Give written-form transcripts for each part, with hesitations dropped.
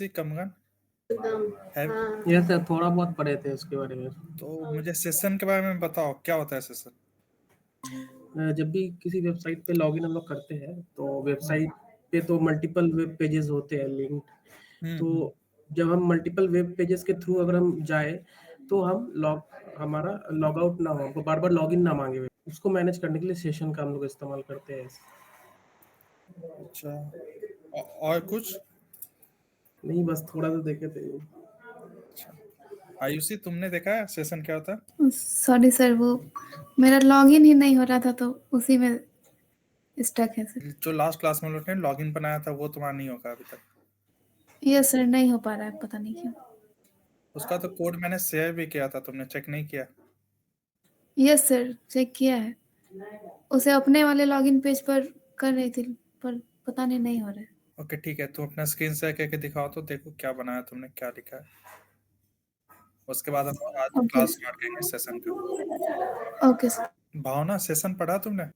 आयुषी कमगन है? ये तो थोड़ा बहुत पढ़े थे उसके बारे में। तो मुझे सेशन के बारे में बताओ, क्या होता है सेशन? जब भी किसी वेबसाइट पे लॉगिन हम लोग करते हैं तो वेबसाइट पे तो मल्टीपल वेब पेजेस होते हैं लिंक्ड। तो जब हम मल्टीपल वेब पेजेस के थ्रू अगर हम जाए तो हमारा लॉग आउट ना हो, हमको बार बार लॉगिन ना मांगे, उसको मैनेज करने के लिए सेशन का हम लोग इस्तेमाल करते हैं। अच्छा, और कुछ नहीं, बस थोड़ा सा देखे थे। अच्छा, आयुषी तुमने देखा है सेशन क्या होता है? सॉरी सर, वो मेरा लॉगिन ही नहीं हो रहा था तो उसी में स्टक है सर। जो लास्ट क्लास में लोगों ने लॉगिन बनाया था वो तुम्हारा नहीं होगा अभी तक। यस सर, नहीं हो पा रहा है, पता नहीं क्यों। उसका तो कोड मैंने शेयर भी किया था, तुमने चेक नहीं किया? यस सर, चेक किया है। उसे अपने वाले लॉगिन पेज पर कर रही थी पर पता नहीं हो रहा है। ओके ठीक है, तुम अपना स्क्रीन शेयर करके दिखाओ तो देखो क्या बनाया तुमने, क्या लिखा है। उसके बाद हम आज ओके क्लास स्टार्ट करेंगे सेशन का। Okay sir. भावना, सेशन पढ़ा तुमने?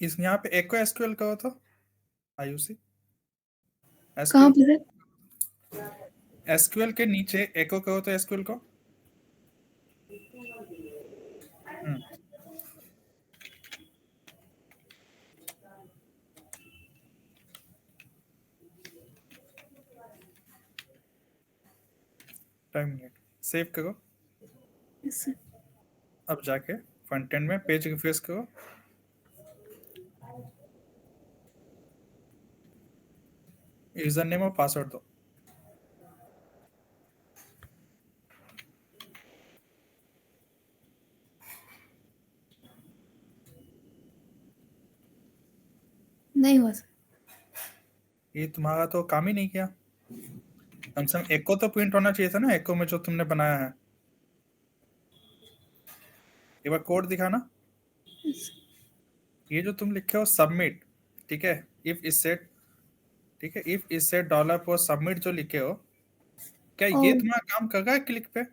इस यहाँ पे एको एसक्यूएल का होता आयुषी, कहाँ पे सर? एसक्यूएल के नीचे एको का होता है एसक्यूएल को। टाइम मिनट सेव करो। Yes sir. अब जाके फ्रंट एंड में पेज रिफ्रेश करो। यूजर नेम और पासवर्ड दो। नहीं हुआ सर। ये तुम्हारा तो काम ही नहीं किया। कम से कम एको तो प्रिंट होना चाहिए था ना, एको में जो तुमने बनाया है। एक बार कोड दिखाना। ये जो तुम लिखे हो सबमिट, ठीक है, इफ इज सेट, ठीक है, if is set dollar for submit जो लिखे हो, क्या ये तुम्हारा काम कर रहा है क्लिक पे?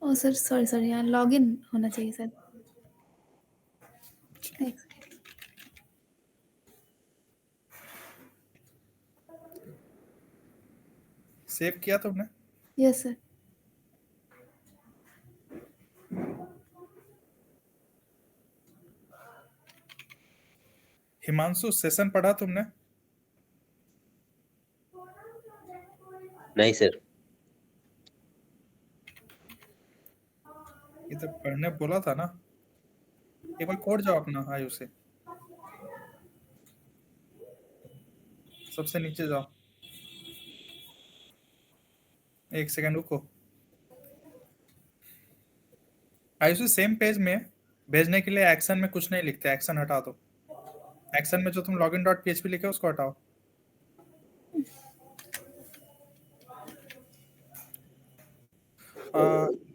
ओ सर, सॉरी सर, यहाँ लॉगिन होना चाहिए सर। एक सेकंड। सेव किया तुमने? Yes sir. हिमांशु, सेशन पढ़ा तुमने? नहीं सर। ये तो पढ़ने बोला था ना। एक बार कोड जाओ अपना आयु से, सबसे नीचे जाओ। एक सेकंड रुको। आयुषी सेम पेज में भेजने के लिए एक्शन में कुछ नहीं लिखते, एक्शन हटा दो। एक्शन में जो तुम लॉगिन डॉट पीएचपी लिखे उसको हटाओ।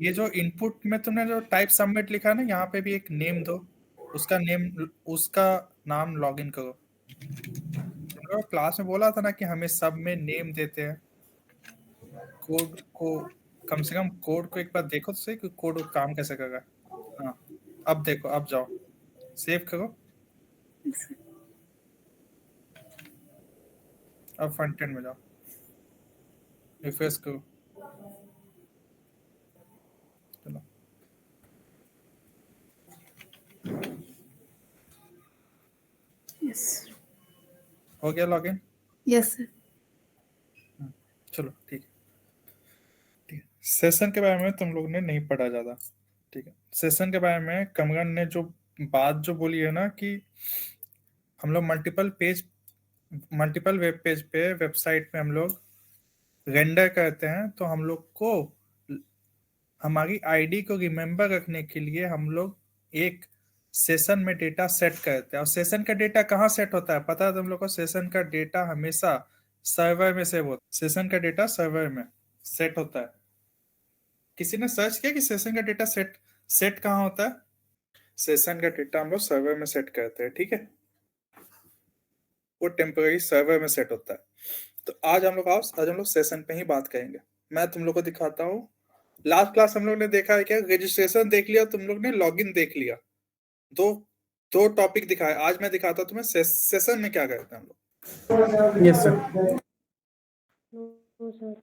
ये जो इनपुट में तुमने जो टाइप सबमिट लिखा है ना, यहाँ पे भी एक नेम दो, उसका नाम लॉगिन करो। तुमने क्लास में बोला था ना कि हमें सब में नेम देते हैं। कोड को कम से कम कोड को एक बार देखो तो सही कि कोड काम कैसे करेगा। हाँ, अब देखो, अब जाओ सेव करो। अब फ्रंट एंड में जाओ, रिफ्रेश करो। चलो, यस हो गया लॉगिन? Yes sir. चलो ठीक है, ठीक है। सेशन के बारे में तुम लोग ने नहीं पढ़ा ज़्यादा, ठीक है। सेशन के बारे में कमरन ने जो बात जो बोली है ना कि हम लोग मल्टीपल वेब पेज पे, वेबसाइट पे हम लोग रेंडर करते हैं, तो हम लोग को हमारी आईडी को रिमेम्बर रखने के लिए हम लोग एक सेशन में डेटा सेट करते हैं। और सेशन का डेटा कहाँ सेट होता है पता है तुम लोग को? सेशन का डेटा हमेशा सर्वर में सेव होता है। सेशन का डेटा सर्वर में सेट होता है। किसी ने सर्च किया कि सेशन का डेटा सेट कहाँ होता है? सेशन का डेटा हम लोग सर्वर में सेट करते हैं, ठीक है। वो टेम्पररी सर्वर में सेट होता है। तो आज हम लोग सेशन पे ही बात करेंगे। मैं तुम लोग को दिखाता हूँ। लास्ट क्लास हम लोग ने देखा है क्या, रजिस्ट्रेशन देख लिया, तुम लोग ने लॉगिन देख लिया। दो दो टॉपिक दिखाए। आज मैं दिखाता हूँ तुम्हें सेशन में क्या करते हैं हम लोग। Yes sir. No sir.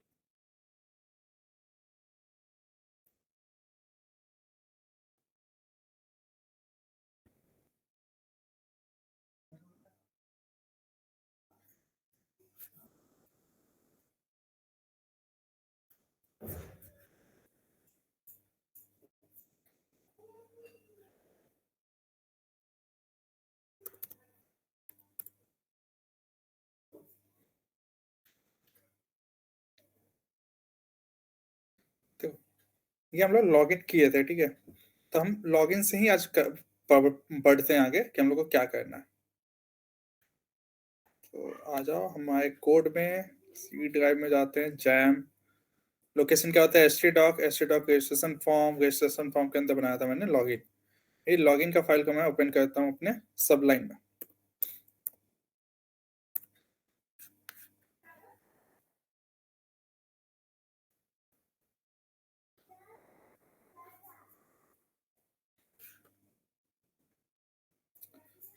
तो ये हम लोग लॉगिन किए थे, ठीक है। तो हम लॉगिन से ही आज बढ़ते हैं आगे कि हम लोग को क्या करना है। तो आ जाओ हमारे कोड में, सी ड्राइव में जाते हैं, जैम लोकेशन क्या होता है, htdoc रजिस्ट्रेशन फॉर्म के अंदर बनाया था मैंने लॉगिन। ये लॉगिन का फाइल को मैं ओपन करता हूँ अपने सबलाइन में।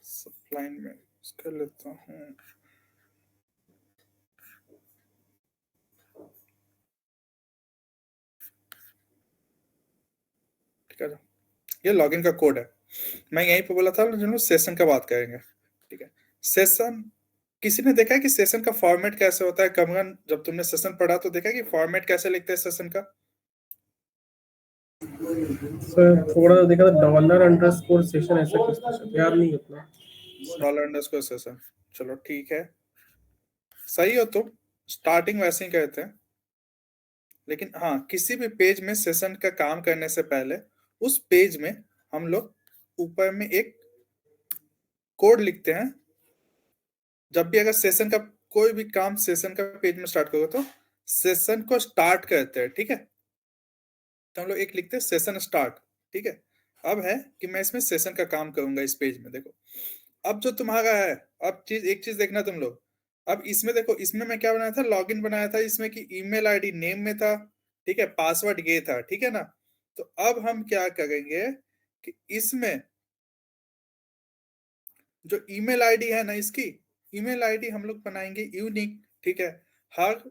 सबलाइन में कर लेता हूँ। ठीक है, ये लॉगिन का कोड है। मैं यहीं पे बोला था जो लोग सेशन का बात करेंगे, ठीक है। सेशन, किसी ने देखा है कि सेशन का फॉर्मेट कैसे होता है? कमरन, जब तुमने सेशन पढ़ा तो देखा कि फॉर्मेट कैसे लिखते हैं सेशन का? सर थोड़ा सा देखा था, $_सेशन ऐसा कुछ था, याद नहीं उतना। $_सेशन, चलो ठीक है, सही हो तुम। स्टार्टिंग वैसे ही कहते हैं, लेकिन हाँ, किसी भी पेज में सेशन का काम करने से पहले उस पेज में हम लोग ऊपर में एक कोड लिखते हैं। जब भी अगर सेशन का कोई भी काम सेशन का पेज में स्टार्ट करोगे तो सेशन को स्टार्ट करते हैं, ठीक है। तो हम लोग एक लिखते हैं सेशन स्टार्ट, ठीक है। अब है कि मैं इसमें सेशन का काम करूंगा इस पेज में। देखो अब जो तुम्हारा है, अब एक चीज देखना तुम लोग। अब इसमें देखो, इसमें मैं क्या बनाया था, लॉगिन बनाया था इसमें कि ईमेल आईडी नेम में था, ठीक है, पासवर्ड ये था, ठीक है ना। तो अब हम क्या करेंगे कि इसमें जो ईमेल आईडी है ना, इसकी ईमेल आईडी हम लोग बनाएंगे यूनिक, ठीक है। हर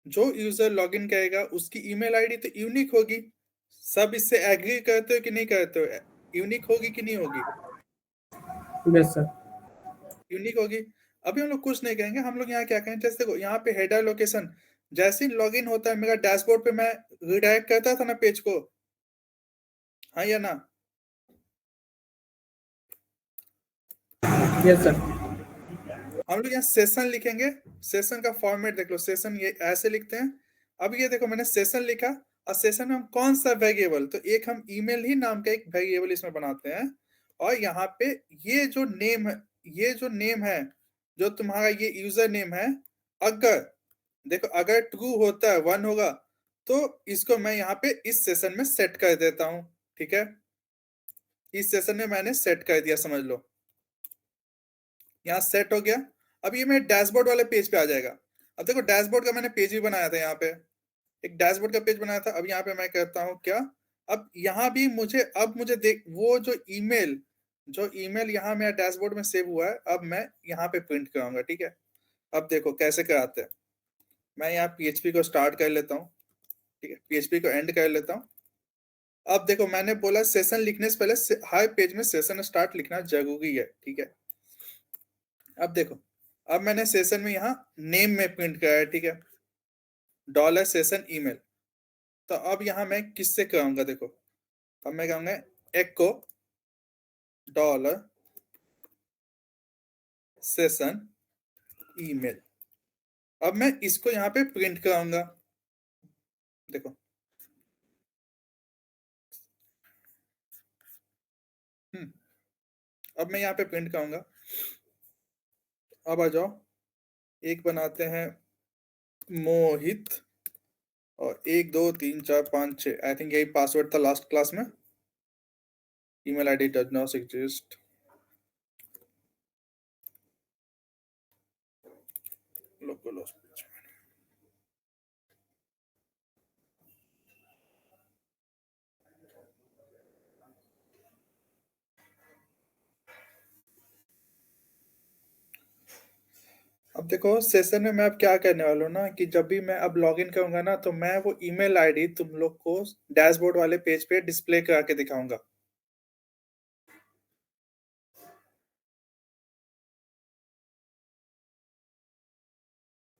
जो यूजर लॉगिन करेगा उसकी ईमेल आईडी तो यूनिक होगी। सब इससे एग्री करते हो कि नहीं करते हो? यूनिक होगी कि नहीं होगी? Yes sir. यूनिक होगी। अभी हम लोग कुछ नहीं कहेंगे, हम लोग यहाँ क्या कहेंगे, जैसे देखो यहाँ पे हेडर लोकेशन, जैसे ही लॉगिन होता है मेरा डैशबोर्ड पे मैं रिडायरेक्ट करता था ना पेज को, हाँ या ना? Yes sir. हम लोग यहाँ सेशन लिखेंगे। सेशन का फॉर्मेट देख लो, सेशन ये ऐसे लिखते हैं। अब ये देखो मैंने सेशन लिखा, और सेशन में हम कौन सा वेरिएबल, तो एक हम ईमेल ही नाम का एक वेरिएबल इसमें बनाते हैं। और यहाँ पे ये जो नेम है, ये जो नेम है, जो तुम्हारा ये यूजर नेम है, अगर देखो अगर ट्रू होता है 1 होगा, तो इसको मैं यहाँ पे इस सेशन में सेट कर देता हूँ, ठीक है। इस सेशन में मैंने सेट कर दिया, समझ लो यहाँ सेट हो गया। अब ये मेरे डैशबोर्ड वाले पेज पे आ जाएगा। अब देखो डैशबोर्ड का मैंने पेज भी बनाया था, यहाँ पे एक डैशबोर्ड का पेज बनाया था। अब यहाँ पे मैं कहता हूँ क्या, अब यहाँ भी मुझे, अब मुझे देख वो जो ईमेल यहाँ मेरा डैशबोर्ड में सेव हुआ है, अब मैं यहाँ पे प्रिंट कराऊंगा, ठीक है। अब देखो कैसे कराते हैं। मैं यहाँ PHP को स्टार्ट कर लेता हूँ, ठीक है, PHP को एंड कर लेता हूँ। अब देखो मैंने बोला सेशन लिखने से पहले हर पेज में सेशन स्टार्ट लिखना जरूरी है, ठीक है। अब देखो, अब मैंने सेशन में यहाँ नेम में प्रिंट कराया है, ठीक है, $सेशन ईमेल। तो अब यहाँ मैं किससे कराऊंगा, देखो अब मैं कहूंगा echo $सेशन ईमेल। अब मैं इसको यहाँ पे प्रिंट कराऊंगा, देखो अब मैं यहाँ पे प्रिंट कराऊंगा। अब आ जाओ, एक बनाते हैं मोहित, और 1 2 3 4 5 6, आई थिंक यही पासवर्ड था लास्ट क्लास में। Email ID does not exist, local hospital. अब देखो सेशन में मैं अब क्या करने वाला हूँ ना कि जब भी मैं अब लॉगिन करूंगा ना तो मैं वो ईमेल आईडी तुम लोग को डैशबोर्ड वाले पेज पे डिस्प्ले करा के दिखाऊंगा।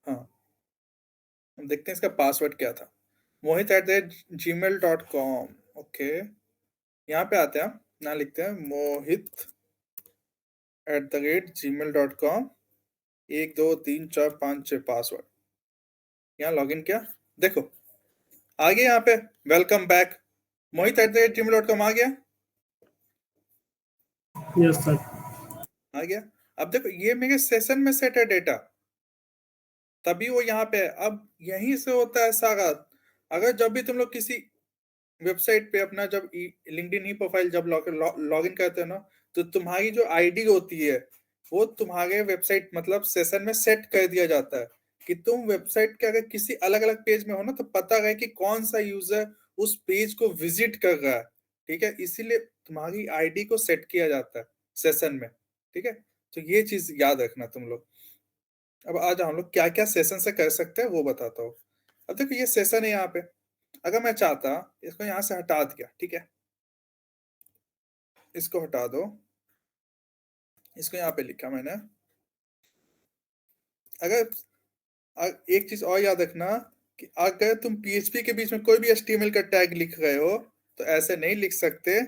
हाँ, हम देखते हैं इसका पासवर्ड क्या था। mohit@gmail.com। ओके, यहाँ पे आते हैं हम, यहाँ लिखते हैं mohit@gmail.com 1 2 3 4 5 6 पासवर्ड। यहाँ लॉगिन किया, देखो आ गया यहाँ पे वेलकम बैक mohit@gmail.com आ गया। Yes sir. आ गया। अब देखो ये मेरे सेशन में सेट है डेटा, तभी वो यहाँ पे है। अब यहीं से होता है सारा। अगर जब भी तुम लोग किसी वेबसाइट पे अपना जब लिंक्डइन ही प्रोफाइल जब लॉगिन करते हो ना, तो तुम्हारी जो आईडी होती है वो तुम्हारे वेबसाइट मतलब सेशन में सेट कर दिया जाता है कि तुम वेबसाइट के अगर किसी अलग अलग पेज में हो ना तो पता रहे कि कौन सा यूजर उस पेज को विजिट कर रहा है। ठीक है, इसीलिए तुम्हारी आईडी को सेट किया जाता है सेशन में। ठीक है, तो ये चीज याद रखना तुम लोग। अब आज हम लोग क्या क्या सेशन से कर सकते हैं वो बताता हूँ। अब देखो ये सेशन है यहाँ पे, अगर मैं चाहता इसको यहाँ से हटा दिया, ठीक है, इसको हटा दो, इसको यहाँ पे लिखा मैंने। अगर एक चीज और याद रखना कि अगर तुम पीएचपी के बीच में कोई भी एचटीएमएल का टैग लिख रहे हो तो ऐसे नहीं लिख सकते,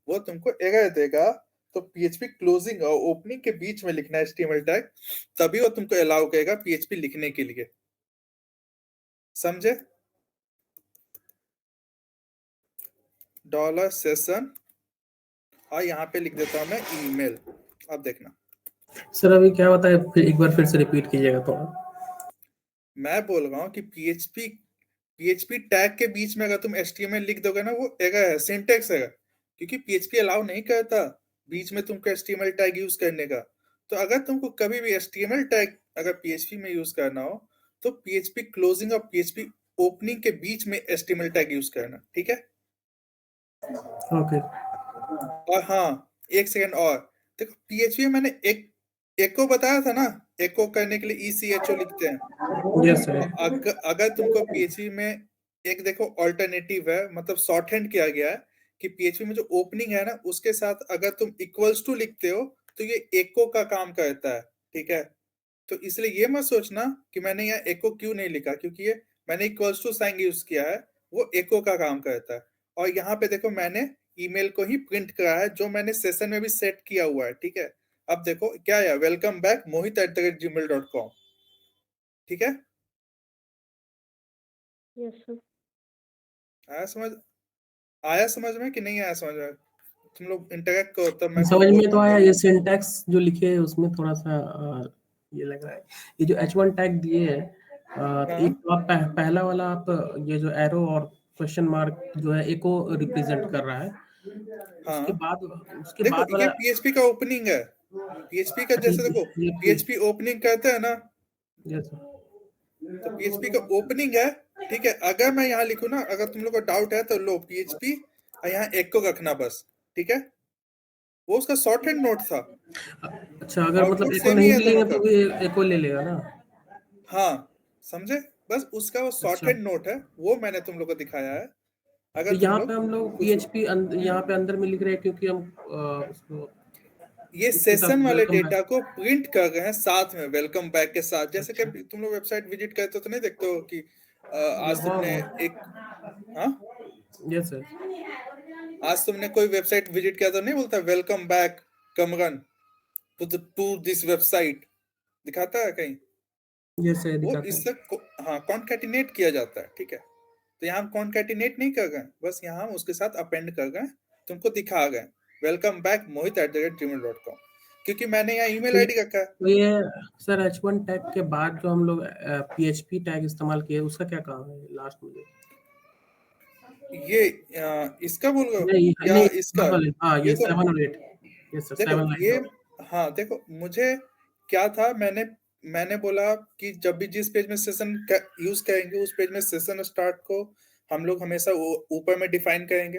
वो तुमको एरर देगा। तो पीएचपी क्लोजिंग और ओपनिंग के बीच में लिखना है एचटीएमएल टैग, तभी वो तुमको अलाउ करेगा पीएचपी लिखने के लिए। समझे? $सेशन और यहाँ पे लिख देता हूँ मैं ईमेल। अब देखना सर अभी क्या बताया, फिर एक बार फिर से रिपीट कीजिएगा तो। मैं बोल रहा हूँ कि पीएचपी टैग के बीच में अगर तुम एचटीएमएल लिख दोगे ना वो एरर है, सिंटैक्स एरर, क्योंकि पीएचपी अलाउ नहीं करता बीच में तुमको एचटीएमएल टैग यूज करने का। तो अगर तुमको कभी भी एचटीएमएल टैग अगर पीएचपी में यूज करना हो तो पीएचपी क्लोजिंग और पीएचपी ओपनिंग के बीच में एचटीएमएल टैग यूज करना। ठीक है, ओके। और हाँ एक सेकंड और, देखो पीएचपी में मैंने एक एको बताया था ना, एको करने के लिए ECHO लिखते हैं। Yes sir. अगर तुमको पीएचपी में एक देखो ऑल्टरनेटिव है, मतलब शॉर्ट हैंड किया गया है कि पीएचपी में जो ओपनिंग है ना उसके साथ अगर तुम इक्वल्स टू लिखते हो तो ये एको का काम करता है। ठीक है, तो इसलिए ये मत सोचना कि मैंने यहाँ एको क्यों नहीं लिखा, क्योंकि ये मैंने इक्वल्स टू साइन यूज किया है, वो एको का काम करता है। और यहाँ पे देखो मैंने ईमेल को ही प्रिंट करा है जो मैंने सेशन में भी सेट किया हुआ है। ठीक है, अब देखो क्या है, वेलकम बैक mohit@gmail.com। ठीक है, यस सर। आया समझ में कि नहीं आया समझ में? तुम लोग इंटरेक्ट करो तब मैं कुछ समझ में बोल तो पाऊंगा। आया, ये सिंटैक्स जो लिखे है उसमें थोड़ा सा ये लग रहा है। ये जो H1 टैग दिए है, हाँ एक तो आप पहला वाला आप ये जो एरो और क्वेश्चन मार्क जो है एको रिप्रेजेंट कर रहा है। उसके हाँ, बाद देखो ये वाला। पीएचपी का ओपनिंग है। पीएचपी का अच्छा जैसे देखो ये पीएचपी ओपनिंग कहते हैं ना, यस तो पीएचपी का ओपनिंग है। ठीक है, अगर मैं यहाँ लिखूँ ना, अगर तुम लोग को डाउट है तो लो पीएचपी और यहाँ एको रखना बस। ठीक है, वो उसका शॉर्ट हैंड नोट था, अच्छा, अगर मतलब आउटपुट एको सेम ही नहीं है भी दोनों लेंगे का। तो भी एको ले लेगा ना। हाँ समझे, बस उसका वो शॉर्ट अच्छा, हैंड नोट है, वो मैंने तुम लोग को दिखाया है। तो अगर तुम यहाँ पे लोग हम लोग कुछ PHP यहाँ पे अंदर में लिख रहे हैं क्योंकि हम उसको ये उसके साथ सेशन वाले वेलकम डेटा बैक। को प्रिंट कर रहे हैं साथ में वेलकम बैक के साथ। जैसे अच्छा, कि तुम लोग वेबसाइट विजिट करते हो तो नहीं देखते हो कि आज हाँ तुमने वो एक, हाँ यस सर। आज तुमने कोई वेबसाइट विजिट किया तो नहीं बोलता welcome back Kamran to this website, दिखाता है कहीं? यस सर वो दिखाता है। इससे हाँ कॉन्कैटिनेट किया जाता है। ठीक है, तो यहाँ हम कॉन्कैटिनेट नहीं कर गए, बस यहाँ हम उसके साथ अपेंड कर गए, तुमको दिखा गए वेलकम बैक mohit@gmail.com, क्योंकि मैंने यहाँ ईमेल तो आईडी रखा है। तो ये सर H1 टैग के बाद जो हम लोग PHP टैग इस्तेमाल किए उसका क्या काम है लास्ट में? ये इसका बोल रहे हो नहीं या नहीं, इसका? बाद वाले, हाँ ये ये 7 और 8। यस सर, देखो 7 और 8 ये, दोनों। हाँ देखो मुझे क्या था, मैंने बोला कि जब भी जिस पेज में सेशन यूज करेंगे उस पेज में सेशन स्टार्ट को हम लोग हमेशा ऊपर में डिफाइन करेंगे,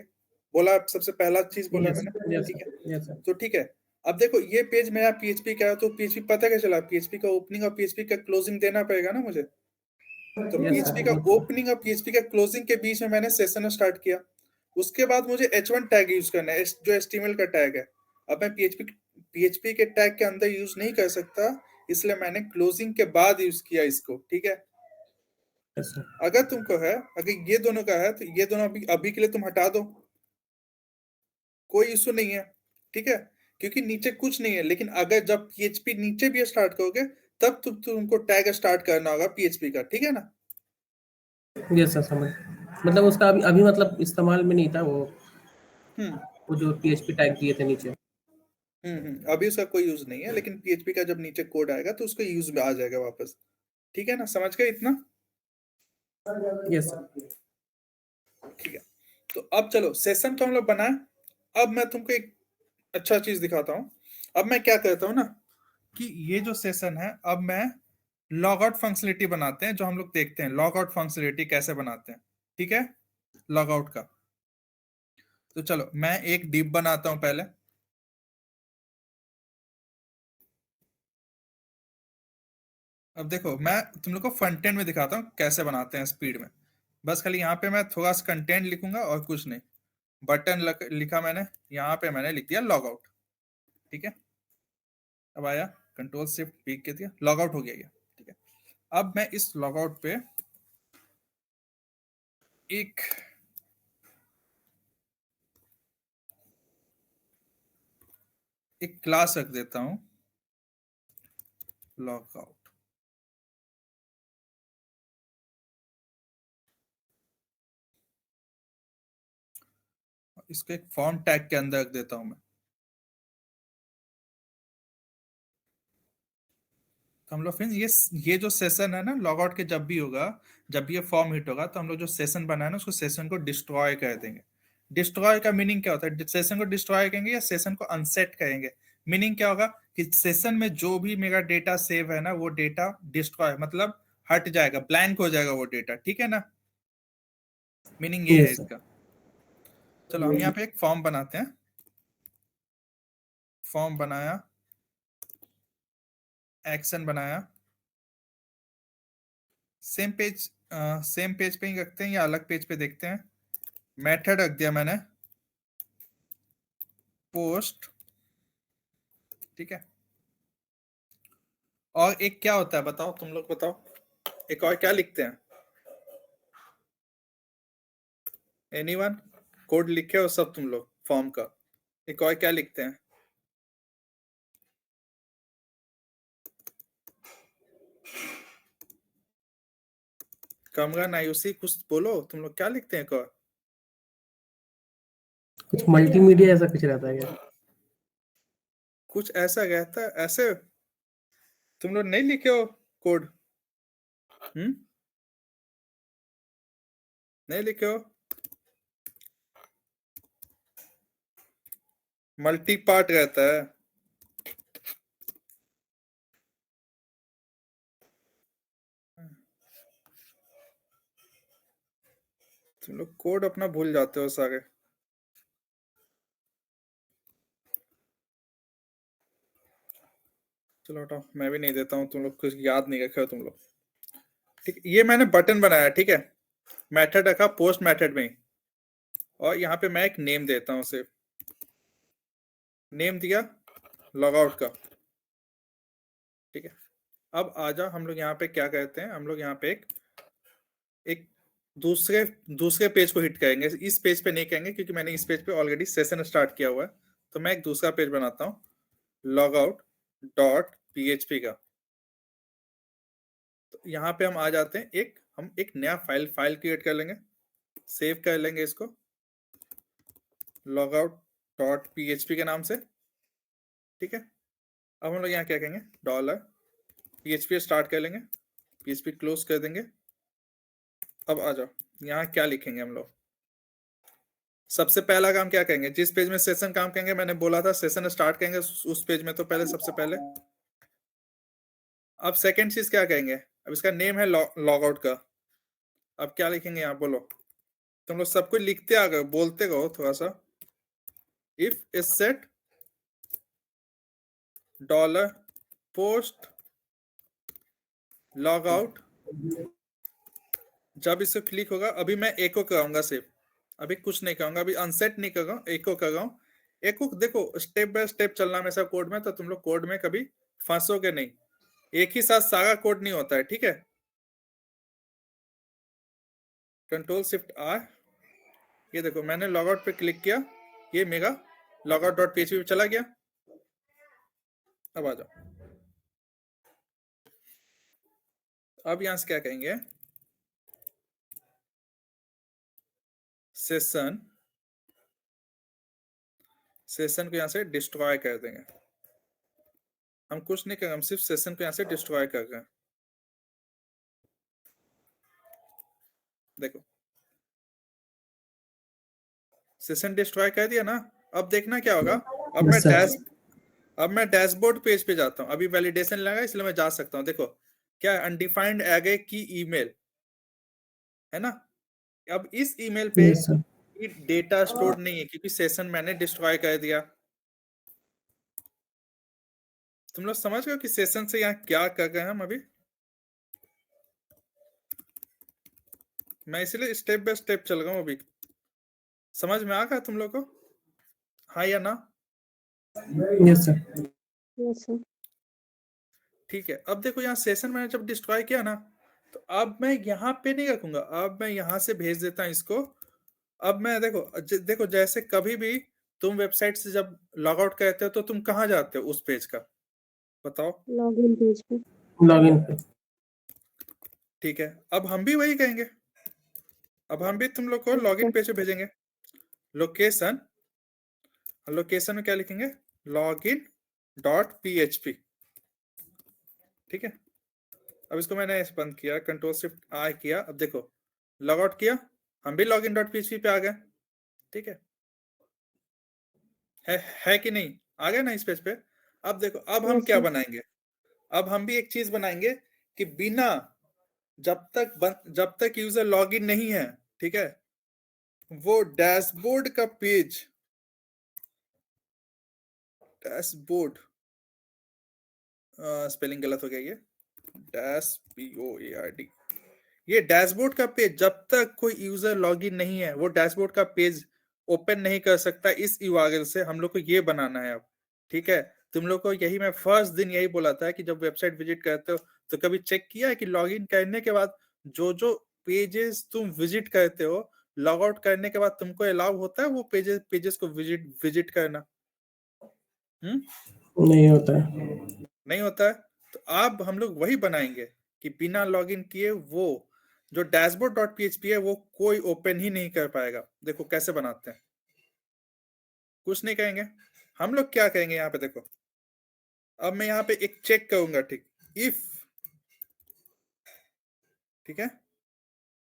बोला सबसे पहला चीज बोला यस मैंने। यस ठीक है, सर, यस सर। तो ठीक है, अब देखो ये पेज मेरा पीएचपी का है, तो पीएचपी पता क्या चला, पीएचपी का ओपनिंग और पीएचपी का क्लोजिंग देना पड़ेगा ना मुझे। तो Yes, पीएचपी sir, का वो तो- ओपनिंग और पीएचपी का क्लोजिंग के बीच में मैंने सेशन स्टार्ट किया। उसके बाद मुझे h1 टैग यूज करना है, जो HTML का टैग है। अब मैं पीएचपी के टैग के अंदर यूज नहीं कर सकता, इसलिए मैंने क्लोजिंग के बाद यूज किया इसको, ठीक है। yes, sir. अगर तुमको है, अगर ये दोनों का है, तो ये दोनों अभी के लिए तुम हटा दो, कोई इशू नहीं है, ठीक है, क्योंकि नीचे कुछ नहीं है। लेकिन अगर जब पीएचपी नीचे भी स्टार्ट करोगे, तब तुमको टैग स्टार्ट करना होगा पीएचपी का, ठीक है ना। Yes, sir, समझ मतलब उसका अभी अभी मतलब इस्तेमाल में नहीं था वो हम्म वो जो PHP टैग दिए थे नीचे। अभी उसका कोई यूज नहीं है, लेकिन पीएचपी का जब नीचे कोड आएगा तो उसका यूज में आ जाएगा वापस, ठीक है ना, समझ गए इतना। Yes, sir. ठीक है, तो अब चलो सेशन तो हम लोग बनाए। अब मैं तुमको एक अच्छा चीज दिखाता हूँ। अब मैं क्या करता हूँ ना, कि ये जो सेशन है, अब मैं लॉग आउट फंक्शनलिटी बनाते हैं, जो हम लोग देखते हैं लॉग आउट फंक्शनलिटी कैसे बनाते हैं, ठीक है, लॉग आउट का। तो चलो मैं एक डिव बनाता हूं पहले। अब देखो मैं तुम लोग को फ्रंट एंड में दिखाता हूँ कैसे बनाते हैं स्पीड में। बस खाली यहाँ पे मैं थोड़ा सा कंटेंट लिखूंगा और कुछ नहीं। बटन लिखा मैंने, यहाँ पे मैंने लिख दिया लॉग आउट, ठीक है। अब आया कंट्रोल शिफ्ट पी के दिया, लॉग आउट हो गया ये, ठीक है। अब मैं इस लॉग आउट पे एक क्लास रख देता हूं, लॉग आउट। इसको एक फॉर्म टैग के अंदर रख देता हूं मैं। तो हम लोग फिर ये जो सेशन है ना लॉग आउट के, जब भी होगा, जब भी ये फॉर्म हिट होगा, तो हम लोग जो सेशन बनाए ना उसको सेशन को डिस्ट्रॉय कर देंगे। डिस्ट्रॉय का मीनिंग क्या होता है, सेशन को डिस्ट्रॉय करेंगे या सेशन को अनसेट करेंगे। मीनिंग क्या होगा कि सेशन में जो भी मेरा डेटा सेव है ना, वो डेटा डिस्ट्रॉय मतलब हट जाएगा, ब्लैंक हो जाएगा वो डेटा, ठीक है ना। मीनिंग ये है Yes, sir. इसका। चलो हम यहाँ पे एक फॉर्म बनाते हैं। फॉर्म बनाया, एक्शन बनाया, सेम पेज पे ही रखते हैं या अलग पेज पे देखते हैं। मेथड रख दिया मैंने पोस्ट, ठीक है। और एक क्या होता है बताओ, तुम लोग बताओ, एक और क्या लिखते हैं, एनीवन, कोड लिखे हो सब तुम लोग फॉर्म का, एक और क्या लिखते हैं। कमरा नायुसी कुछ बोलो, तुम लोग क्या लिखते हैं एक और। कुछ मल्टीमीडिया ऐसा कुछ रहता है क्या? कुछ ऐसा रहता है ऐसे, तुम लोग नहीं लिखे हो कोड, नहीं लिखे हो। मल्टी पार्ट रहता है। तुम लोग कोड अपना भूल जाते हो सारे। चलो हटाओ, मैं भी नहीं देता हूँ, तुम लोग कुछ याद नहीं रखे हो तुम लोग। ठीक, ये मैंने बटन बनाया, ठीक है, मेथड रखा पोस्ट मेथड में ही, और यहाँ पे मैं एक नेम देता हूँ सिर्फ, नेम दिया लॉग आउट का, ठीक है। अब आजा हम लोग यहाँ पे क्या कहते हैं, हम लोग यहाँ पे एक दूसरे पेज को हिट करेंगे। इस पेज पे नहीं कहेंगे क्योंकि मैंने इस पेज पे ऑलरेडी सेशन स्टार्ट किया हुआ है। तो मैं एक दूसरा पेज बनाता हूँ, लॉग आउट डॉट पीएचपी का। तो यहाँ पे हम आ जाते हैं, हम एक नया फाइल क्रिएट कर लेंगे, सेव कर लेंगे इसको लॉग आउट डॉट पीएचपी के नाम से, ठीक है। अब हम लोग यहाँ क्या कहेंगे, डॉलर पीएचपी स्टार्ट कर लेंगे, पीएचपी क्लोज कर देंगे। अब आ जाओ, यहाँ क्या लिखेंगे हम लोग। सबसे पहला काम क्या करेंगे, जिस पेज में सेशन काम करेंगे, मैंने बोला था सेशन स्टार्ट करेंगे उस पेज में, तो पहले सबसे पहले। अब सेकंड चीज क्या कहेंगे, अब इसका नेम है लॉग आउट का। अब क्या लिखेंगे यहाँ बोलो, तुम लोग सब कुछ लिखते आ गए, बोलते गो थोड़ा सा। If is set dollar post log out. जब इसको क्लिक होगा, अभी मैं एको कराऊंगा सिर्फ, अभी कुछ नहीं करूंगा, अभी अनसेट नहीं कर रहा हूं, एको कर रहा हूं। एको देखो स्टेप बाय स्टेप चलना हमेशा कोड में, तो तुम लोग कोड में कभी फंसोगे नहीं, एक ही साथ सारा कोड नहीं होता है, ठीक है। कंट्रोल शिफ्ट आर, ये देखो मैंने लॉग आउट पे क्लिक किया, ये मेरा लॉग आउट डॉट पीएचपी पे चला गया। अब आ जाओ, अब यहां से क्या कहेंगे, सेशन को यहां से डिस्ट्रॉय कर देंगे। हम कुछ नहीं करेंगे, हम सिर्फ सेशन को यहां से डिस्ट्रॉय कर रहे हैं। देखो सेशन डिस्ट्रॉय कर दिया ना। अब देखना क्या होगा, अब मैं डैशबोर्ड पेज पे जाता हूँ, अभी वैलिडेशन लगा इसलिए मैं जा सकता हूँ। देखो क्या अनडिफाइंड एरे की ईमेल है ना। अब इस ईमेल पे डेटा स्टोर नहीं है क्योंकि सेशन मैंने डिस्ट्रॉय कर दिया। तुम लोग समझ गए कि सेशन से यहाँ क्या कर रहे हैं हम अभी। मैं इसलिए स्टेप बाय स्टेप चल रहा हूँ, अभी समझ में आ गया तुम लोग को, हाँ या ना। Yes sir. Yes sir. ठीक है, अब देखो यहाँ सेशन मैंने जब डिस्ट्रॉय किया ना, तो अब मैं यहाँ पे नहीं रखूंगा, अब मैं यहाँ से भेज देता हूँ इसको। अब मैं देखो जैसे कभी भी तुम वेबसाइट से जब लॉग आउट करते हो तो तुम कहाँ जाते हो उस पेज का, बताओ। लॉगिन पेज पे। लॉगिन पे। ठीक है, अब हम भी वही कहेंगे, अब हम भी तुम लोग को लॉगिन पेज पे भेजेंगे। लोकेशन में क्या लिखेंगे, लॉगिन डॉट पीएचपी, ठीक है। अब इसको मैंने बंद किया, कंट्रोल शिफ्ट आई किया, अब देखो लॉग आउट किया, हम भी लॉगिन डॉट पीएचपी पे आ गए, ठीक है कि नहीं, आ गए ना इस पेज पे। अब देखो अब हम Yes, क्या sir. बनाएंगे, अब हम भी एक चीज बनाएंगे कि बिना जब तक यूजर लॉगिन नहीं है, ठीक है, वो डैशबोर्ड का पेज, डैशबोर्ड स्पेलिंग गलत हो गया, ये DASHBOARD, ये डैशबोर्ड का पेज जब तक कोई यूजर लॉगिन नहीं है वो डैशबोर्ड का पेज ओपन नहीं कर सकता। इस यूआरएल से हम लोग को ये बनाना है अब, ठीक है। तुम लोग को यही मैं फर्स्ट दिन यही बोला था कि जब वेबसाइट विजिट करते हो तो कभी चेक किया है कि लॉगिन करने के बाद जो पेजेस तुम विजिट करते हो, लॉग आउट करने के बाद तुमको अलाउ होता है वो पेजेस को विजिट करना? नहीं होता है। नहीं होता है। तो अब हम लोग वही बनाएंगे कि बिना लॉगिन किए वो जो डैशबोर्ड डॉट पीएचपी है वो कोई ओपन ही नहीं कर पाएगा। देखो कैसे बनाते हैं, कुछ नहीं कहेंगे, हम लोग क्या कहेंगे यहाँ पे देखो, अब मैं यहाँ पे एक चेक करूंगा, ठीक, इफ, ठीक है,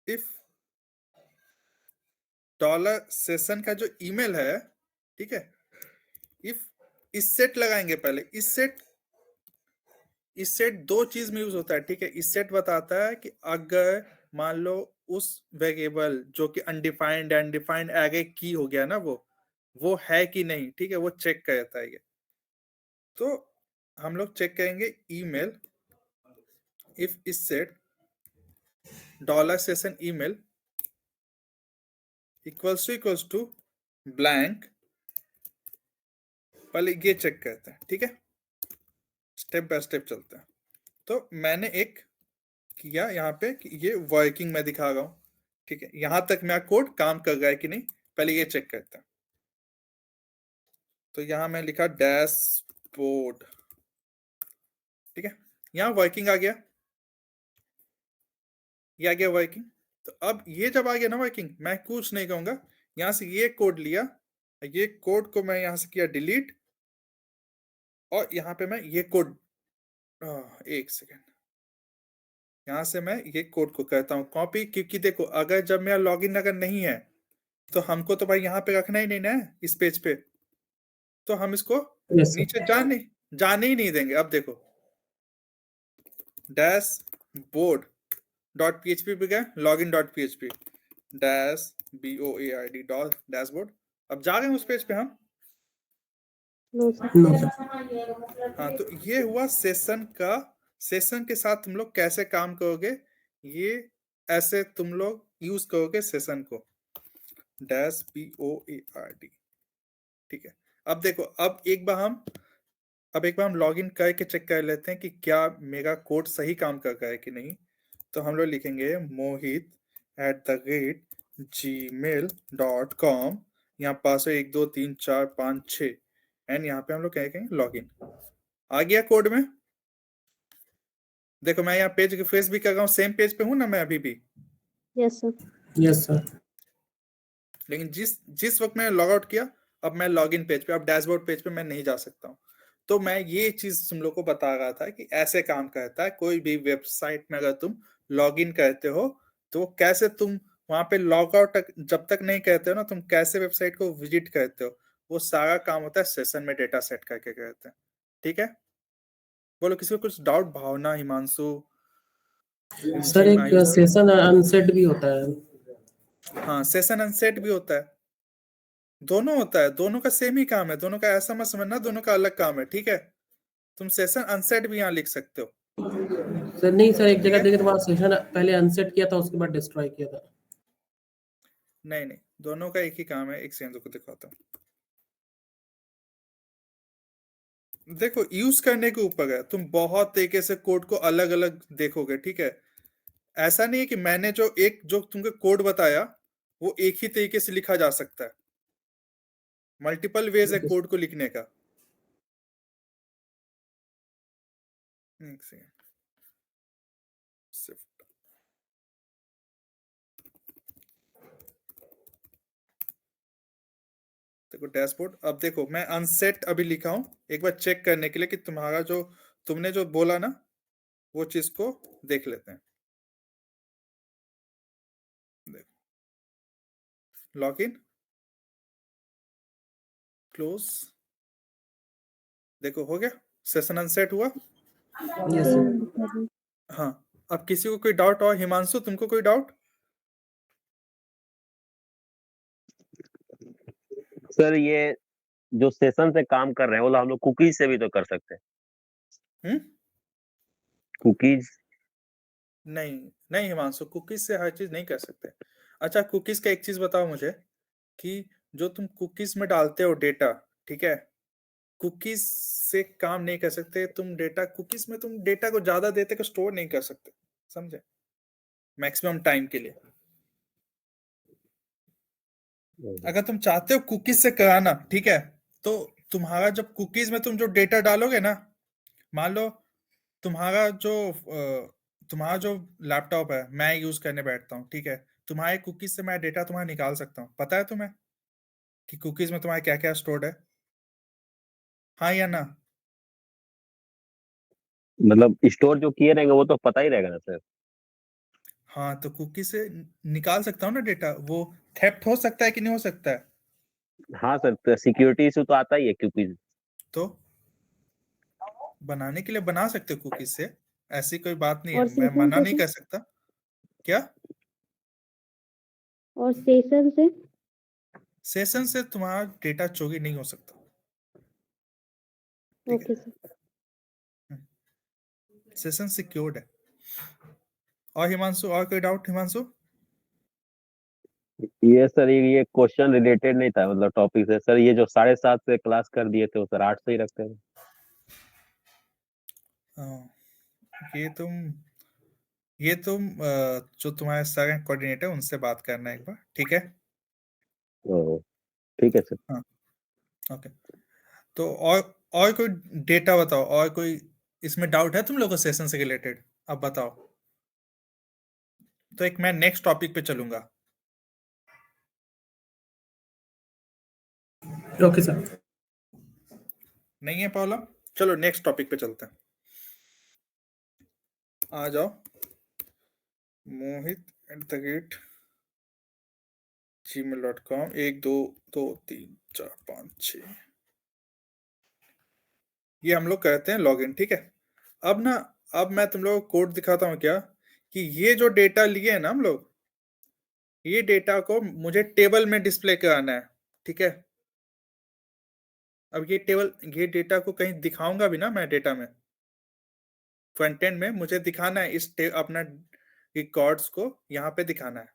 इफ डॉलर सेशन का जो ईमेल है, ठीक है, इफ इस सेट लगाएंगे पहले, इस सेट दो चीज में यूज होता है, ठीक है। इस सेट बताता है कि अगर मान लो उस वेरिएबल जो कि अनडिफाइंड एरे की हो गया ना, वो है कि नहीं, ठीक है, वो चेक करता है ये। तो हम लोग चेक करेंगे email, if is set dollar session email equals to blank, पहले ये चेक करते हैं, ठीक है, स्टेप बाय स्टेप चलते हैं। तो मैंने एक किया यहाँ पे कि ये वर्किंग में दिखा रहा हूँ, ठीक है, यहां तक मेरा कोड काम कर रहा है कि नहीं, पहले ये चेक करते हैं। तो यहां मैं लिखा डैशबोर्ड, ठीक है, यहां वर्किंग आ गया, ये आ गया वर्किंग। तो अब ये जब आ गया ना वर्किंग, मैं कुछ नहीं कहूंगा, यहां से ये कोड लिया, ये कोड को मैं यहां से किया डिलीट, और यहां पे मैं ये कोड, एक सेकेंड, यहां से मैं ये कोड को करता हूँ कॉपी, क्योंकि देखो अगर जब मेरा लॉगिन अगर नहीं है तो हमको तो भाई यहाँ पे रखना ही नहीं ना इस पेज पे, तो हम इसको Yes, sir. नीचे जाने ही नहीं देंगे। अब देखो डैशबोर्ड डॉट पीएचपी पे गए, login dot PHP, BOARD dot dashboard, अब जा रहे हैं उस पेज पे हम, नो सर। No sir. हाँ, तो ये हुआ सेशन के साथ तुम लोग कैसे काम करोगे, ये ऐसे तुम लोग यूज करोगे सेशन को, -POARD। ठीक है, अब देखो, अब एक बार हम लॉगिन करके चेक कर लेते हैं कि क्या मेरा कोड सही काम कर रहा है कि नहीं। तो हम लोग लिखेंगे mohit@gmail.com, यहाँ पासवर्ड 1 2 3 4 5 6 एंड यहाँ पे हम लोग क्या कहेंगे, लॉगिन। आ गया कोड में। देखो मैं यहाँ पेज रिफ्रेश भी कर रहा हूँ, सेम पेज पे हूँ ना मैं अभी भी, यस सर। Yes sir. लेकिन जिस वक्त मैंने लॉग आउट किया, अब मैं लॉगिन पेज पे, अब डैशबोर्ड पेज पे मैं नहीं जा सकता हूँ। तो मैं ये चीज तुम लोग को बता रहा था कि ऐसे काम करता है। कोई भी वेबसाइट में अगर तुम लॉगिन करते हो तो कैसे तुम वहां पे लॉग आउट जब तक नहीं करते हो ना, तुम कैसे वेबसाइट को विजिट करते हो, वो सारा काम होता है सेशन में डेटा सेट करके करते हैं। ठीक है, बोलो किसी को कुछ डाउट? भावना, हिमांशु, सर जिम, एक आयुष। सेशन अनसेट भी होता है। हाँ, सेशन अनसेट भी होता है, दोनों होता है, दोनों का सेम ही काम है, दोनों का ऐसा मत समझना दोनों का अलग काम है। ठीक है, तुम सेशन अनसेट भी यहाँ लिख सकते हो। सर नहीं सर, एक ठीक जगह है, देखे तो वहाँ सेशन पहले अनसेट किया था, उसके बाद डिस्ट्रॉय किया था। नहीं नहीं, दोनों का एक ही काम है। एक सेकंड को दिखाता हूँ। देखो, यूज करने के ऊपर है, तुम बहुत तरीके से कोड को अलग अलग देखोगे। ठीक है, ऐसा नहीं है कि मैंने जो तुमको कोड बताया वो एक ही तरीके से लिखा जा सकता है, मल्टीपल वेज है कोड को लिखने का। एक सेकंड, शिफ्ट। देखो डैशबोर्ड, अब देखो मैं अनसेट अभी लिखा हूं, एक बार चेक करने के लिए कि तुम्हारा तुमने जो बोला ना वो चीज को देख लेते हैं। देखो, लॉगिन, क्लोज, देखो हो गया, सेशन अनसेट हुआ। Yes same sir. दिखा रहा है। हाँ, अब किसी को कोई डाउट और? हिमांशु, तुमको कोई डाउट? सर ये जो सेशन से काम कर रहे हैं वो हम लोग कुकीज से भी तो कर सकते हैं। हम्म, कुकीज नहीं नहीं हिमांशु, कुकीज से हर चीज नहीं कर सकते। अच्छा, कुकीज का एक चीज बताओ मुझे कि जो तुम कुकीज में डालते हो डेटा, ठीक है, कुकीज से काम नहीं कर सकते तुम। डेटा कुकीज में तुम डेटा को ज्यादा देर तक स्टोर नहीं कर सकते, समझे, मैक्सिमम टाइम के लिए। अगर तुम चाहते हो कुकीज से कराना, ठीक है, तो तुम्हारा जब कुकीज में तुम जो डेटा डालोगे ना, मान लो तुम्हारा जो तुम्हारा जो लैपटॉप है, मैं यूज करने बैठता हूँ, ठीक है, तुम्हारे कुकीज से मैं डेटा तुम्हारा निकाल सकता हूँ। पता है तुम्हें कि कुकीज में तुम्हारा क्या क्या स्टोर्ड है? हाँ या ना? मतलब स्टोर जो किए रहेंगे वो तो पता ही रहेगा ना सर। हाँ, तो कुकी से निकाल सकता हूँ ना डेटा। वो थेफ्ट हो सकता है कि नहीं हो सकता है? हाँ सर, तो सिक्योरिटी इशू तो आता ही है कुकीज। तो बनाने के लिए बना सकते हो कुकीज से, ऐसी कोई बात नहीं है, और मैं सेशन मना से नहीं कर सकता। क्या? और सेशन से सेशन से तुम्हारा डेटा चोरी नहीं हो सकता। ठीक ओके है, सर। सेशन सिक्योर्ड है। और हिमांशु, और कोई डाउट हिमांशु? ये सर ये क्वेश्चन रिलेटेड नहीं था, मतलब टॉपिक से सर। ये जो 7:30 से क्लास कर दिए थे वो सर 8 से ही रखते हैं। हाँ, ये तुम जो तुम्हारे सर कोऑर्डिनेटर उनसे बात करना एक बार, ठीक है? तो ठीक है सर। हाँ, ओके। तो और कोई डेटा बताओ, और कोई इसमें डाउट है तुम लोग को सेशन से रिलेटेड? अब बताओ, तो एक मैं नेक्स्ट टॉपिक पे चलूंगा। Okay sir. नहीं है प्रॉब्लम, चलो नेक्स्ट टॉपिक पे चलते हैं। आ जाओ, mohit@gmail.com, 1 2 2 3 4 5 6, ये हम लोग करते हैं लॉगिन। ठीक है, अब मैं तुम लोग को कोड दिखाता हूँ क्या, कि ये जो डेटा लिए है ना हम लोग, ये डेटा को मुझे टेबल में डिस्प्ले कराना है। ठीक है, अब ये डेटा को कहीं दिखाऊंगा भी ना मैं डेटा में, फ्रंट एंड में मुझे दिखाना है अपना रिकॉर्ड्स को यहाँ पे दिखाना है।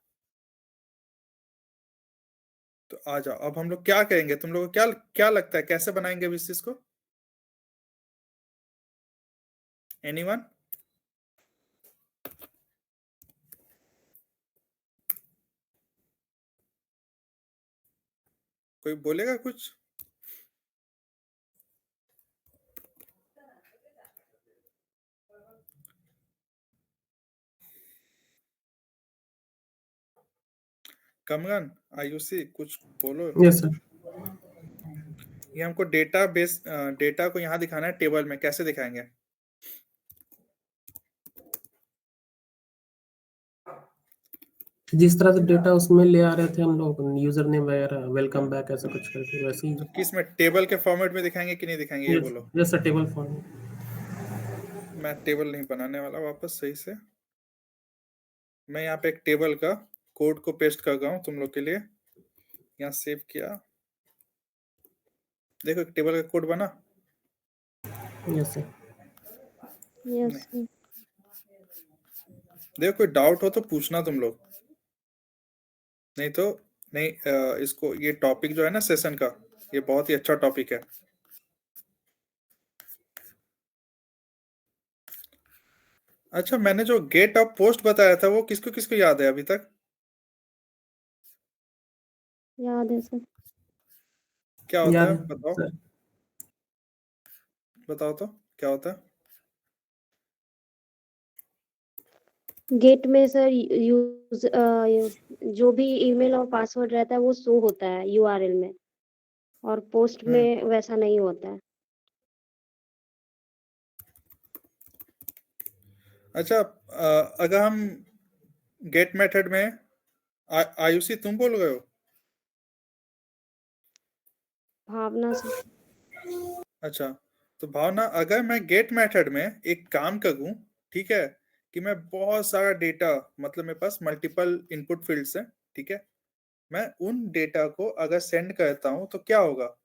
तो आ जाओ, अब हम लोग क्या करेंगे, तुम लोगों को क्या क्या लगता है कैसे बनाएंगे अब इस चीज को? एनीवन? कोई बोलेगा कुछ? कमरन, आयुषी, कुछ बोलो। Yes sir. ये हमको डेटा को यहाँ दिखाना है टेबल में, कैसे दिखाएंगे? जिस तरह से डेटा उसमें ले आ रहे थे हम लोग, यूजर नेम वगैरह, वेलकम बैक, ऐसा कुछ करके, वैसे ही। तो किस में, टेबल के फॉर्मेट में दिखाएंगे कि नहीं दिखाएंगे, ये बोलो। Yes sir, table form. मैं टेबल नहीं बनाने वाला वापस सही से। मैं यहाँ पे एक टेबल का कोड को पेस्ट कर रहा हूँ तुम लोग के लिए। यहाँ सेव किया, देखो एक टेबल का कोड बना। Yes sir. Yes sir. देखो कोई डाउट हो तो पूछना तुम लोग, नहीं तो नहीं। इसको, ये टॉपिक जो है ना सेशन का, ये बहुत ही अच्छा टॉपिक है। अच्छा, मैंने जो गेट ऑफ पोस्ट बताया था वो किसको किसको याद है अभी तक? याद है सर। क्या होता याद है है बताओ, सर। बताओ तो क्या होता है? गेट में सर यूज जो भी ईमेल और पासवर्ड रहता है वो शो होता है यूआरएल में, और पोस्ट में वैसा नहीं होता है। अच्छा, अगर हम गेट मेथड में आयुषी तुम बोल रहे हो? भावना सर। अच्छा, तो भावना, अगर मैं गेट मेथड में एक काम करूं, ठीक है, कि मैं बहुत सारा डेटा, मतलब मेरे पास मल्टीपल इनपुट फील्ड्स हैं, ठीक है, मैं उन डेटा को अगर सेंड करता हूं तो क्या होगा?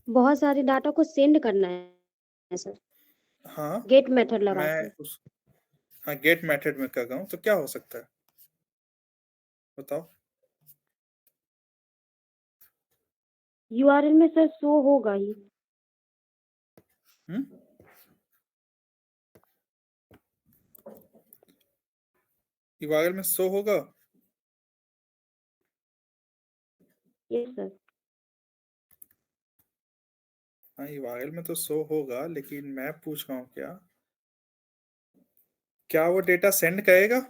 बहुत सारे डाटा को सेंड करना है सर, हाँ, गेट मेथड लगा मैं के। हाँ गेट मेथड में कर रहा हूं तो क्या हो सकता है बताओ? यूआरएल में सर शो होगा ही। हम्म, यूआरएल में शो होगा? Yes sir. हाँ, यूआरएल में तो शो होगा, लेकिन मैं पूछ रहा हूँ क्या वो डेटा सेंड करेगा,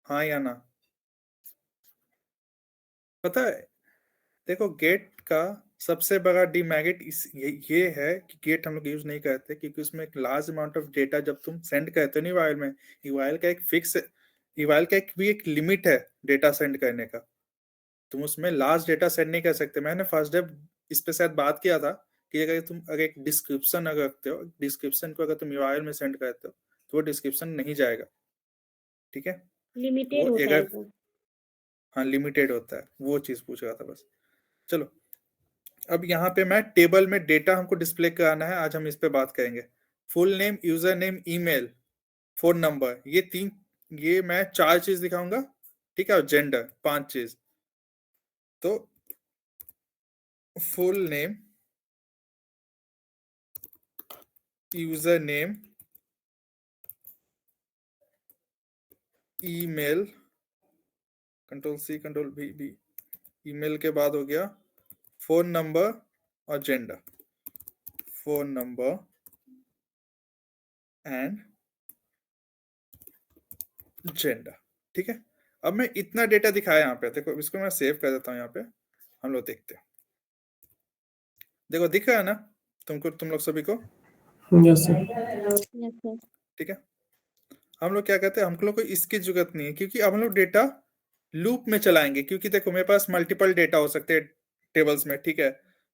हाँ या ना? पता है, देखो गेट का सबसे बड़ा डीमेरिट ये है कि गेट हम लोग यूज नहीं करते, क्योंकि उसमें एक लार्ज अमाउंट ऑफ डेटा जब तुम सेंड करते हो ना यूआरएल में, यूआरएल का एक फिक्स, यूआरएल का एक लिमिट है डेटा सेंड करने का। तुम उसमें लार्ज डेटा सेंड नहीं कर सकते। मैंने फर्स्ट डे इस पे शायद बात किया था कि अगर एक डिस्क्रिप्शन अगर रखते हो, डिस्क्रिप्शन को अगर तुम यूआरएल में सेंड करते हो तो वो डिस्क्रिप्शन नहीं जाएगा, ठीक है। वो लिमिटेड होता है अगर, सर। हाँ लिमिटेड होता है, वो चीज पूछ रहा था बस। चलो, अब यहाँ पे मैं टेबल में डेटा हमको डिस्प्ले कराना है, आज हम इस पे बात करेंगे। Full name, user name, email, phone number, ये मैं 4 चीज दिखाऊंगा, ठीक है, और जेंडर 5 चीज। तो full name, user name, email, control C control भी, ईमेल के बाद हो गया फोन नंबर और gender, phone number and gender, ठीक है। अब मैं इतना डेटा दिखाया यहाँ पे, देखो इसको मैं सेव कर देता हूँ यहाँ पे, हम लोग देखते हैं। देखो दिख रहा है ना तुम लोग सभी को? Yes sir. Yes sir. ठीक है, हम लोग क्या कहते हैं, हम लोग को इसकी जरूरत नहीं है, क्योंकि अब हम लोग डेटा लूप में चलाएंगे, क्योंकि देखो मेरे पास मल्टीपल डेटा हो सकते हैं टेबल्स में, ठीक है।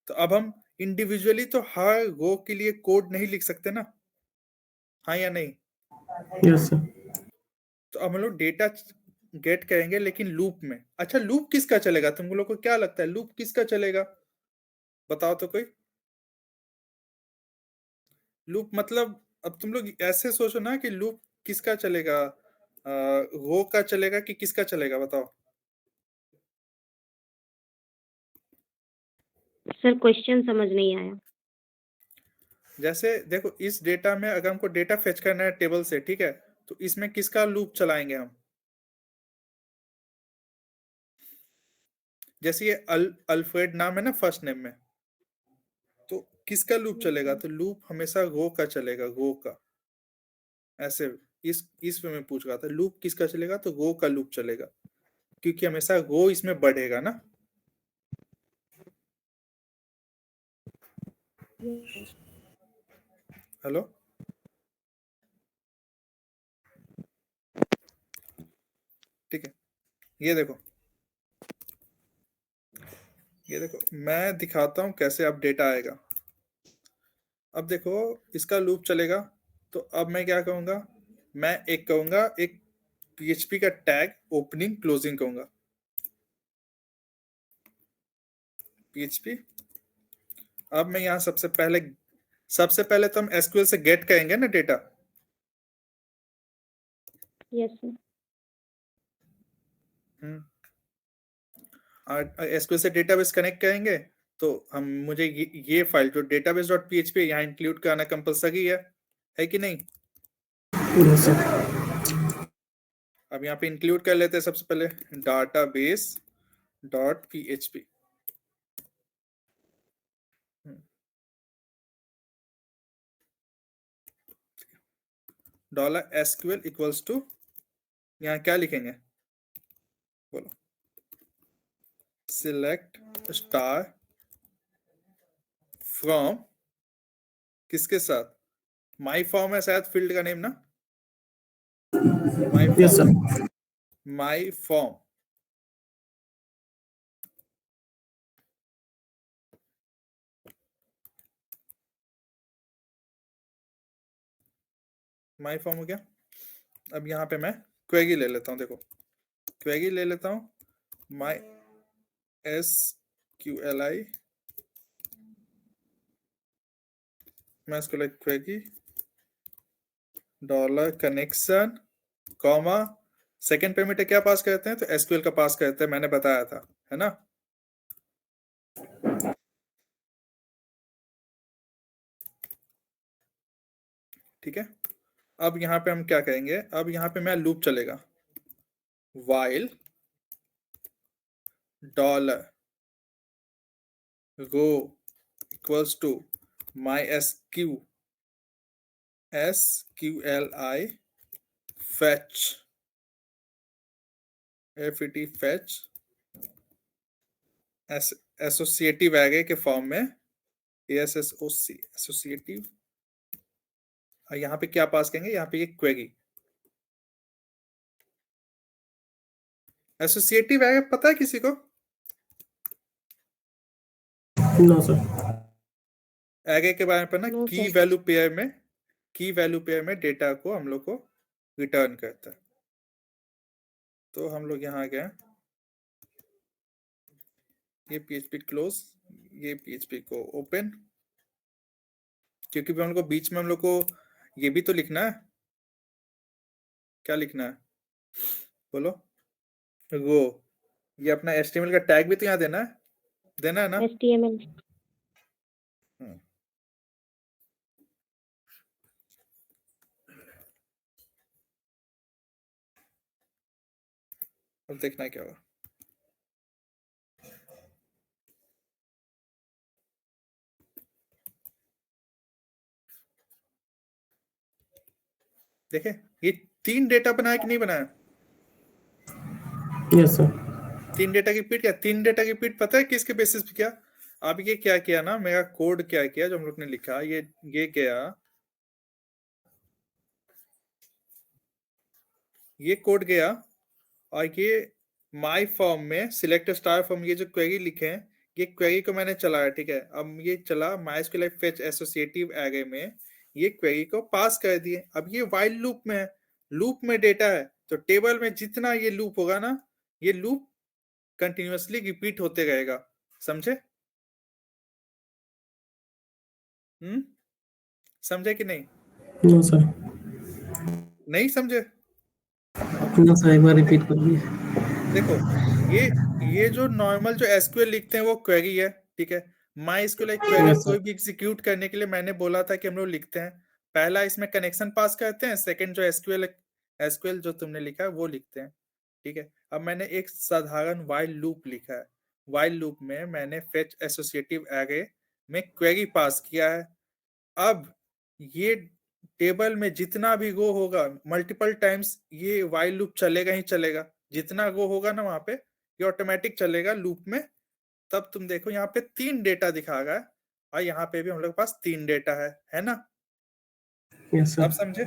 तो अब हम इंडिविजुअली तो हर रो के लिए कोड नहीं लिख सकते ना, हाँ या नहीं? Yes sir. तो अब हम लोग डेटा गेट करेंगे लेकिन लूप में। अच्छा, लूप किसका चलेगा? तुम लोग को क्या लगता है लूप किसका चलेगा? बताओ तो कोई। लूप मतलब अब तुम लोग ऐसे सोचो ना कि लूप किसका चलेगा, रो का चलेगा कि किसका चलेगा, बताओ। सर क्वेश्चन समझ नहीं आया। जैसे देखो, इस डेटा में अगर हमको डेटा फेच करना है टेबल से, ठीक है, तो इसमें किसका लूप चलाएंगे हम? जैसे ये अल्फ्रेड नाम है ना फर्स्ट नेम में, तो किसका लूप चलेगा? तो लूप हमेशा रो का चलेगा, रो का। ऐसे इस वे में पूछ रहा था, लूप किसका चलेगा? तो रो का लूप चलेगा, क्योंकि हमेशा रो इसमें बढ़ेगा ना। हेलो, ठीक है, ये देखो, ये देखो, मैं दिखाता हूं कैसे अब डेटा आएगा। अब देखो, इसका लूप चलेगा, तो अब मैं क्या कहूंगा, मैं एक कहूंगा, एक PHP का टैग ओपनिंग क्लोजिंग कहूंगा, PHP। अब मैं यहाँ सबसे पहले तो हम SQL से गेट करेंगे ना डेटा। Yes sir. SQL से डेटाबेस कनेक्ट करेंगे, तो हम मुझे ये फाइल जो database.php यहाँ इंक्लूड करना कंपलसरी है कि नहीं? Yes sir. अब यहाँ पे इंक्लूड कर लेते हैं सबसे पहले database.php। $SQL इक्वल्स टू, यहाँ क्या लिखेंगे, बोलो, सिलेक्ट स्टार फ्रॉम, किसके साथ? माई फॉर्म है शायद फील्ड का नेम ना, my yes form, sir. My form. My form हो गया। अब यहाँ पे मैं क्वेरी ले लेता हूँ, देखो क्वेरी ले लेता हूँ, माई SQLi, मैं इसको like query $connection comma, second parameter क्या पास करते हैं? तो SQL का पास करते हैं, मैंने बताया था, है ना। ठीक है, अब यहाँ पे हम क्या करेंगे, अब यहाँ पे मैं लूप चलेगा, while $go equals to SQLi fetch associative array के फॉर्म में, ASSOC एसोसिएटिव। यहाँ पे क्या पास करेंगे, यहाँ पे ये क्वेरी एसोसिएटिव एरे पता है किसी को? No sir. एरे के बारे में पढ़ना, No, की sir. वैल्यू पेयर में डेटा को हम लोग को रिटर्न करता है। तो हम लोग यहाँ गए, ये PHP क्लोज, ये PHP को ओपन, क्योंकि हम लोग को बीच में हम लोग को ये भी तो लिखना है, क्या लिखना है बोलो, वो ये अपना HTML का टैग भी तो यहाँ देना है ना। HTML. अब देखना क्या होगा, देखे ये 3 डेटा बनाया कि नहीं बनाया? Yes sir. 3 डेटा रिपीट किया, 3 डेटा रिपीट पता है किसके बेसिस पे किया? अब ये क्या किया ना, मेरा कोड क्या किया जो हम लोग ने लिखा, ये गया, ये कोड गया, और ये माई फॉर्म में सिलेक्ट स्टार फ्रॉम, ये जो क्वेरी लिखे हैं, ये क्वेरी को मैंने चलाया, ठीक है। अब ये चला MySQL फेच एसोसिएटिव एरे में, ये क्वेरी को पास कर दिए। अब ये व्हाइल लूप में है, लूप में डेटा है, तो टेबल में जितना ये लूप होगा ना, ये लूप कंटिन्यूअसली रिपीट होते रहेगा, समझे? समझे कि नहीं? नो सर, नहीं समझे? नो सर, एक बार रिपीट कर दीजिए। देखो, ये जो नॉर्मल जो एसक्यूएल लिखते हैं वो क्वेरी है, ठीक है? माई एसक्यूएल एक क्वेरी Yes, sir. कोई भी एग्जीक्यूट करने के लिए मैंने बोला था कि हम लोग लिखते हैं। पहला इसमें कनेक्शन पास करते हैं, सेकंड जो एसक्यूएल जो तुमने लिखा है वो लिखते हैं, ठीक है? अब मैंने एक साधारण व्हाइल लूप लिखा है। व्हाइल लूप में मैंने फेच एसोसिएटिव एरे में क्वेरी पास किया है। अब ये टेबल में जितना भी रो होगा, मल्टीपल टाइम्स ये व्हाइल लूप चलेगा ही चलेगा। जितना रो होगा ना वहां पे, ये ऑटोमेटिक चलेगा लूप में। तब तुम देखो यहाँ पे 3 डेटा दिखा रहा है, और यहाँ पे भी हम लोग के पास 3 डेटा है ना? Yes, sir. अब समझे?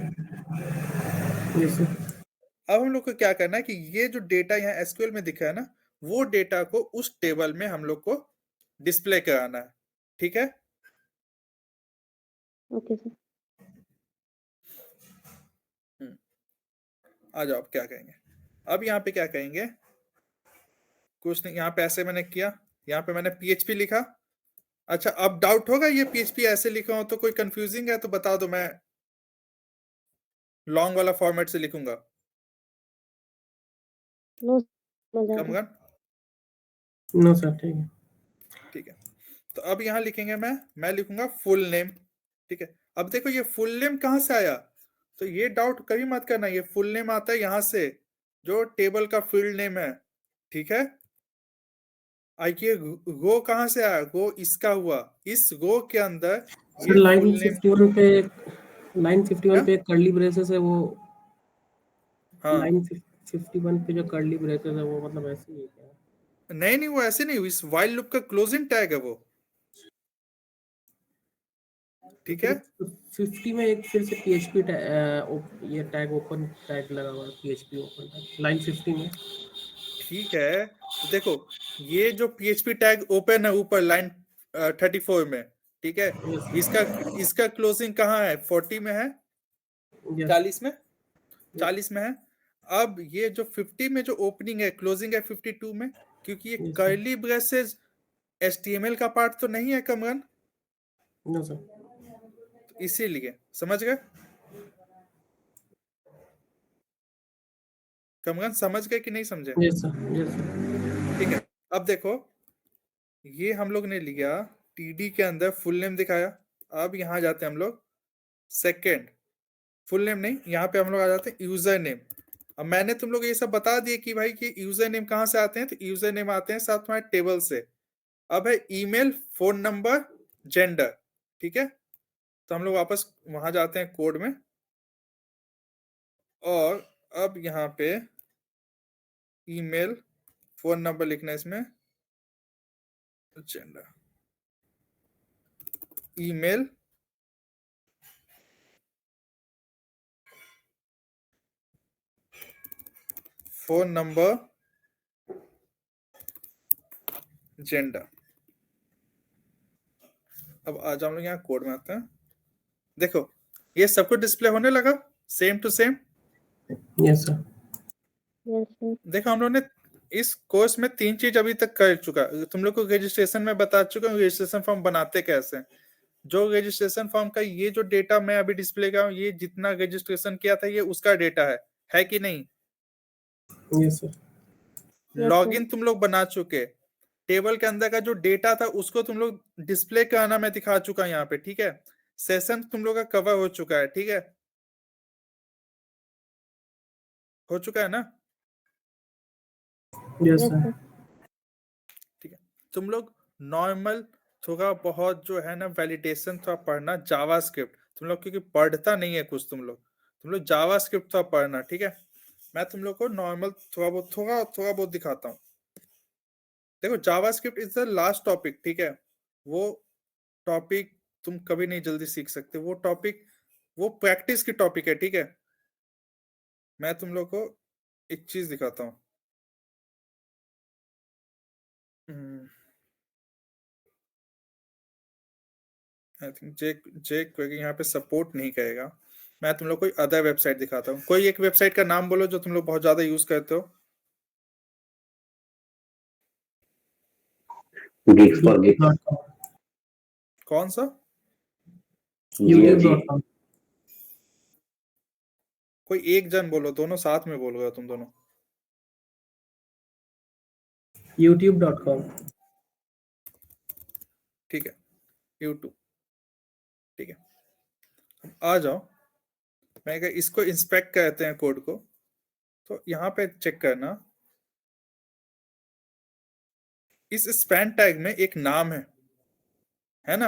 Yes, sir. अब हम लोग को क्या करना है कि ये जो डेटा यहाँ एसक्यूएल में दिखा है ना, वो डेटा को उस टेबल में हम लोग को डिस्प्ले कराना है, ठीक है? Okay sir. आ जाओ, अब क्या कहेंगे? अब यहाँ पे क्या कहेंगे? कुछ नहीं, यहाँ पे ऐसे मैंने किया, यहाँ पे मैंने PHP लिखा। अच्छा, अब डाउट होगा ये PHP ऐसे लिखा हो तो कोई कंफ्यूजिंग है तो बता दो, मैं लॉन्ग वाला फॉर्मेट से लिखूंगा। नो समझ आ रहा। कमगन, नो सर, ठीक है। ठीक है। तो अब यहाँ लिखेंगे, मैं लिखूंगा फुल नेम, ठीक है? अब देखो ये फुल नेम कहाँ से आया, तो ये डाउट कभी मत करना, ये फुल नेम आता है यहाँ से, जो टेबल का फील्ड नेम है, ठीक है? आइए, गो कहाँ से आया? गो इसका हुआ, इस गो के अंदर सर, ये लाइन फुल नेम 51 पे लाइन 51 क्या? पे एक कर्ली ब्रेसेस है, वो हाँ, लाइन 51 पे जो कर्ली ब्रेसेस है वो मतलब ऐसे ही है क्या? नहीं नहीं, वो ऐसे नहीं, इस व्हाइल लूप का क्लोजिंग टैग है वो, ठीक है? 50 में एक फिर से PHP ये टैग ओपन टैग लगा हुआ है, PHP ओपन टैग लाइन 50 में। ठीक है, तो देखो ये जो PHP टैग ओपन है ऊपर लाइन 34 में, ठीक है? Yes, इसका इसका क्लोजिंग कहाँ है? 40 में है, yes, 40 में, 40 में है। अब ये जो 50 में जो ओपनिंग है, क्लोजिंग है 52 में, क्योंकि ये yes, sir. Curly braces HTML का पार्ट तो नहीं है कमरन, No, sir. तो इसीलिए, समझ गए? कमरन समझ गए कि नहीं समझे? Yes, sir. Yes, sir. ठीक है। अब देखो, ये हम लोग ने लिया TD के अंदर फुल नेम दिखाया। अब यहाँ जाते हैं हम लोग, सेकेंड फुल नेम नहीं, यहाँ पे हम लोग आ जाते हैं यूजर नेम। अब मैंने तुम लोग ये सब बता दिए कि भाई कि यूजर नेम कहाँ से आते हैं, तो यूजर नेम आते हैं साथ में टेबल से। अब है ईमेल, फोन नंबर, जेंडर, ठीक है? तो हम लोग वापस वहां जाते हैं कोड में, और अब यहाँ पे ईमेल, फोन नंबर लिखना है इसमें, gender, email, phone number, gender. अब आज हम लोग यहाँ कोड में आते हैं। देखो ये सब कुछ डिस्प्ले होने लगा same to same. Yes, sir. Yes sir. देखो हम लोग ने इस कोर्स में 3 चीज अभी तक कर चुका, तुम लोग को रजिस्ट्रेशन में बता चुका हूँ रजिस्ट्रेशन फॉर्म बनाते कैसे। जो रजिस्ट्रेशन फॉर्म का ये जो डेटा मैं अभी डिस्प्ले कर रहा हूँ, ये जितना रजिस्ट्रेशन किया था ये उसका डेटा है कि नहीं? Yes, sir. लॉगिन तुम लोग बना चुके, टेबल के अंदर का जो डेटा था उसको तुम लोग डिस्प्ले कराना मैं दिखा चुका हूं यहाँ पे, ठीक है? सेशन तुम लोग का कवर हो चुका है, ठीक है? हो चुका है ना? Yes, yes sir. सर। ठीक है। तुम लोग नॉर्मल थोड़ा बहुत जो है ना वैलिडेशन थोड़ा पढ़ना, जावास्क्रिप्ट तुम लोग, क्योंकि पढ़ता नहीं है कुछ तुम लोग जावास्क्रिप्ट थोड़ा पढ़ना, ठीक है? मैं तुम लोग को नॉर्मल थोड़ा बहुत दिखाता हूँ। देखो JavaScript is the last topic, ठीक है? वो टॉपिक तुम कभी नहीं जल्दी सीख सकते, वो टॉपिक वो प्रैक्टिस की टॉपिक है, ठीक है? मैं तुम लोग को एक चीज दिखाता हूँ। आई थिंक जे क्वेरी यहाँ पे सपोर्ट नहीं करेगा। मैं तुम लोग कोई अदर वेबसाइट दिखाता हूँ। कोई एक वेबसाइट का नाम बोलो जो तुम लोग बहुत ज्यादा यूज करते हो। Geeks for Geeks। youtube.com कौन सा? youtube.com कोई एक जन बोलो, दोनों साथ में बोल रहे हो तुम दोनों। youtube.com ठीक है, यूट्यूब। ठीक है, अब आ जाओ। मैं कहा इसको इंस्पेक्ट करते हैं कोड को। तो यहाँ पे चेक करना, इस स्पैन टैग में एक नाम है ना।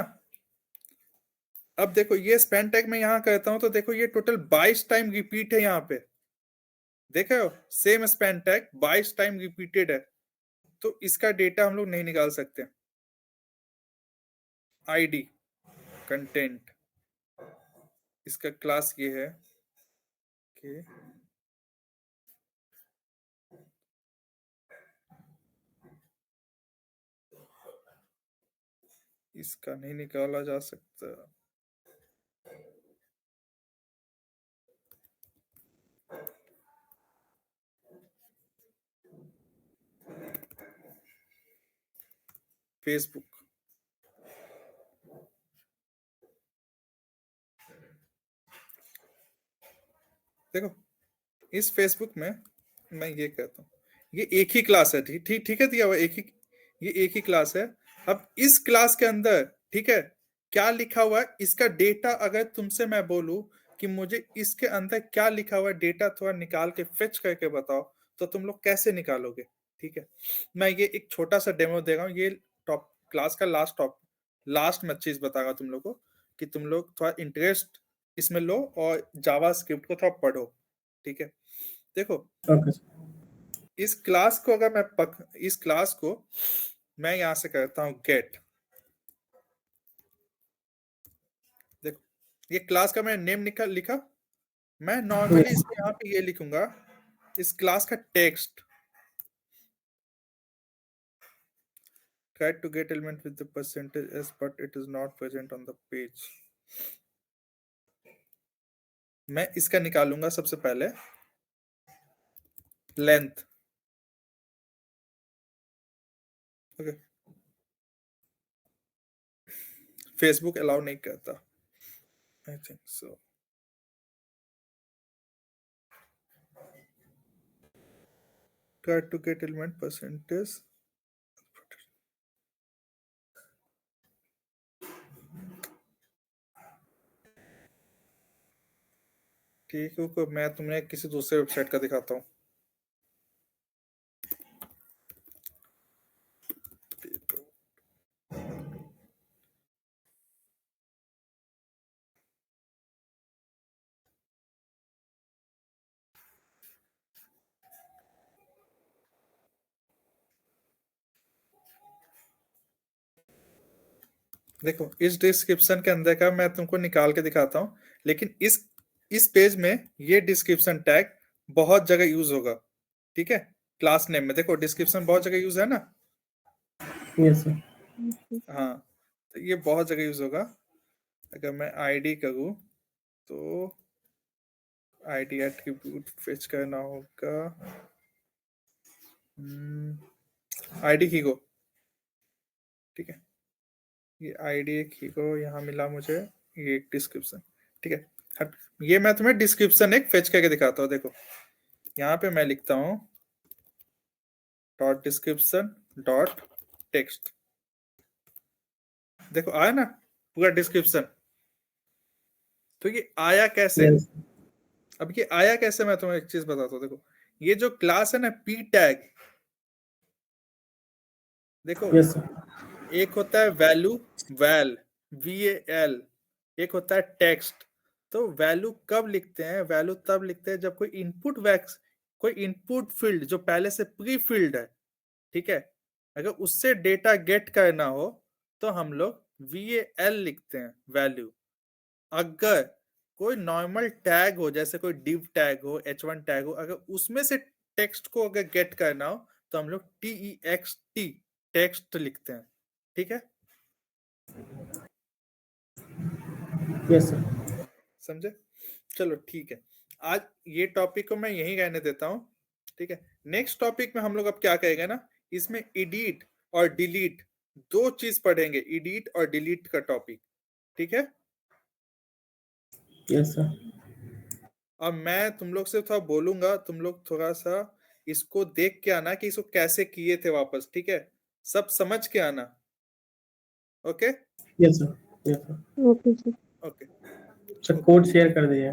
अब देखो ये स्पैन टैग में यहाँ करता हूं तो देखो ये टोटल 22 टाइम रिपीट है यहाँ पे। देखे हो, same span tag 22 time repeated है। तो इसका डेटा हम लोग नहीं निकाल सकते। आईडी कंटेंट, इसका क्लास ये है कि इसका नहीं निकाला जा सकता। फेसबुक, देखो इस फेसबुक में मैं ये कहता हूँ, ये एक ही क्लास है। ठीक ठीक ठीक है, दिया हुआ ये एक ही क्लास है। अब इस क्लास के अंदर ठीक है क्या लिखा हुआ है, इसका डेटा अगर तुमसे मैं बोलूं कि मुझे इसके अंदर क्या लिखा हुआ है डेटा थोड़ा निकाल के फेच करके बताओ, तो तुम लोग कैसे निकालोगे? ठीक है, मैं ये एक छोटा सा डेमो दे रहा हूँ। ये टॉप क्लास का लास्ट में चीज बताऊंगा तुम लोग को, कि तुम लोग थोड़ा इंटरेस्ट इसमें लो और जावा स्क्रिप्ट को थोड़ा पढ़ो। ठीक है, देखो okay इस क्लास को अगर इस क्लास को मैं यहां से करता हूं गेट। देखो ये क्लास का मैंने नेम लिखा। मैं नॉर्मली इसमें यहाँ पे ये लिखूंगा, इस क्लास का text, try to get element with the percentage s but it is not present on the page। मैं इसका निकालूंगा सबसे पहले लेंथ। ओके, फेसबुक अलाउ नहीं करता, I think so. try to get element percentage। ठीक है, मैं तुम्हें किसी दूसरे वेबसाइट का दिखाता हूँ। देखो इस डिस्क्रिप्शन के अंदर का मैं तुमको निकाल के दिखाता हूँ, लेकिन इस पेज में ये डिस्क्रिप्शन टैग बहुत जगह यूज होगा। ठीक है, क्लास नेम में देखो डिस्क्रिप्शन बहुत जगह यूज है ना। yes sir हाँ, तो ये बहुत जगह यूज होगा। अगर मैं आईडी करूँ तो आईडी एट्रीब्यूट फेच करना होगा। आईडी की को, ठीक है, ये आईडी एक ही को यहाँ मिला मुझे, ये एक डिस्क्रिप्शन। ठीक है, हट, ये मैं तुम्हें डिस्क्रिप्शन एक फेच करके दिखाता हूँ। देखो यहाँ पे मैं लिखता हूँ डॉट डिस्क्रिप्शन डॉट टेक्स्ट। देखो आया ना पूरा डिस्क्रिप्शन। तो ये आया कैसे? yes अब ये आया कैसे मैं तुम्हें एक चीज बताता हूँ। देखो ये जो क्लास है ना पी टैग, देखो yes sir एक होता है वैल्यू, वैल VAL, एक होता है टेक्स्ट। तो वैल्यू कब लिखते हैं? वैल्यू तब लिखते हैं जब कोई इनपुट फील्ड जो पहले से प्री फील्ड है, ठीक है, अगर उससे डेटा गेट करना हो तो हम लोग VAL लिखते हैं वैल्यू। अगर कोई नॉर्मल टैग हो, जैसे कोई div टैग हो, H1 टैग हो, अगर उसमें से टेक्स्ट को अगर गेट करना हो तो हम लोग TEXT टेक्स्ट लिखते हैं। ठीक है, yes sir समझे? चलो ठीक है, आज ये टॉपिक को मैं यहीं रहने देता हूँ, ठीक है। नेक्स्ट टॉपिक में हम लोग अब क्या कहेंगे ना, इसमें एडिट और डिलीट दो चीज पढ़ेंगे, एडिट और डिलीट का टॉपिक, ठीक है। Yes sir. अब मैं तुम लोग से थोड़ा बोलूंगा, तुम लोग थोड़ा सा इसको देख के आना कि इसको कैसे किए थे वापस, ठीक है, सब समझ के आना, okay yes sir. Yes sir. Okay sir. Okay. Sir code share कर दीजिए।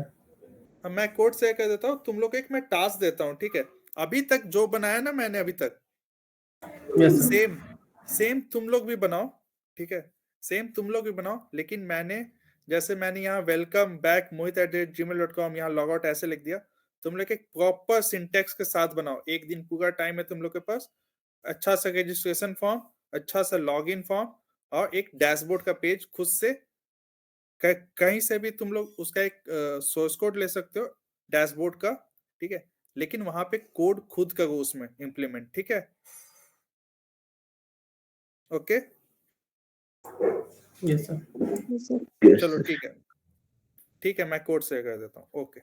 अब मैं कोड शेयर कर देता हूँ, तुम लोग को एक मैं टास्क देता हूँ, ठीक है। अभी तक जो बनाया ना मैंने अभी तक, यस सर। सेम सेम तुम लोग भी बनाओ, ठीक है, सेम तुम लोग भी बनाओ, लेकिन मैंने यहाँ वेलकम बैक mohit@gmail.com यहाँ लॉग आउट ऐसे लिख दिया, तुम लोग एक प्रॉपर सिंटेक्स के साथ बनाओ। एक दिन पूरा टाइम है तुम लोग के पास, अच्छा सा रजिस्ट्रेशन फॉर्म, अच्छा सा लॉगिन फॉर्म और एक डैशबोर्ड का पेज खुद से, कहीं से भी तुम लोग उसका एक सोर्स कोड ले सकते हो डैशबोर्ड का, ठीक है, लेकिन वहां पे कोड खुद करो उसमें इम्प्लीमेंट, ठीक है, okay. Yes sir. Okay sir. चलो ठीक है, मैं कोड शेयर कर देता हूँ, ओके।